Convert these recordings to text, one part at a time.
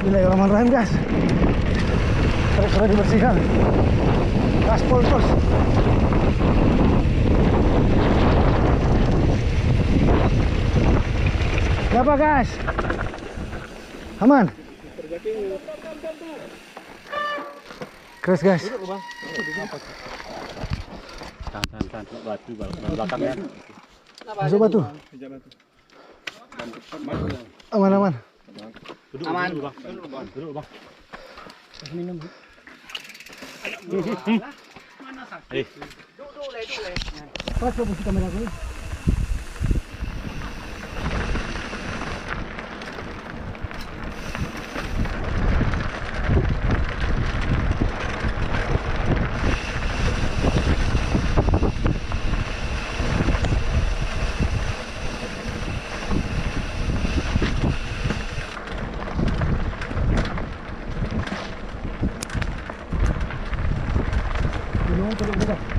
Bismillahirrahmanirrahim guys. Trek sudah dibersihkan. Gaspol terus. Berapa guys? Aman? Keras guys. Tahan, batu belakangnya. Masuk batu. Aman. Duduk, Aman. Duduk, Bang. Minum. Duduk le. Pas posisi kamera aku.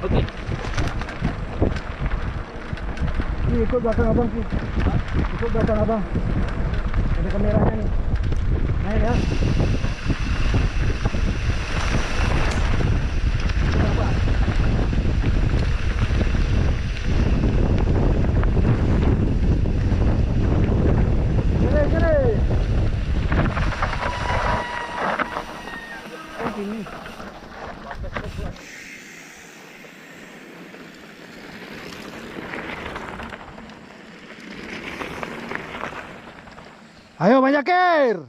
Okey. Ini ikut belakang abang sih. Ikut belakang abang. Ada kameranya nih. Main ya. Sini. Oh sini. Ayo banyak air.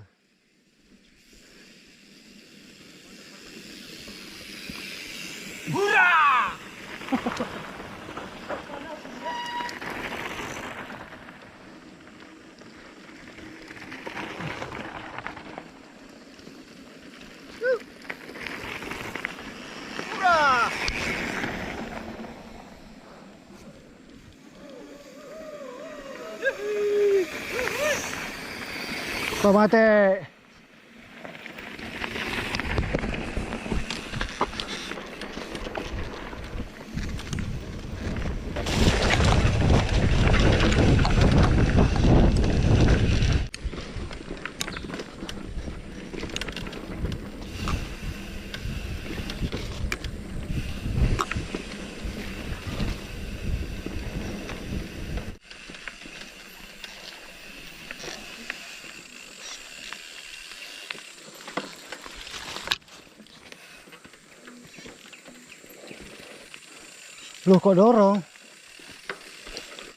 Hurrah! Hurrah! Pamate. Loh kok dorong?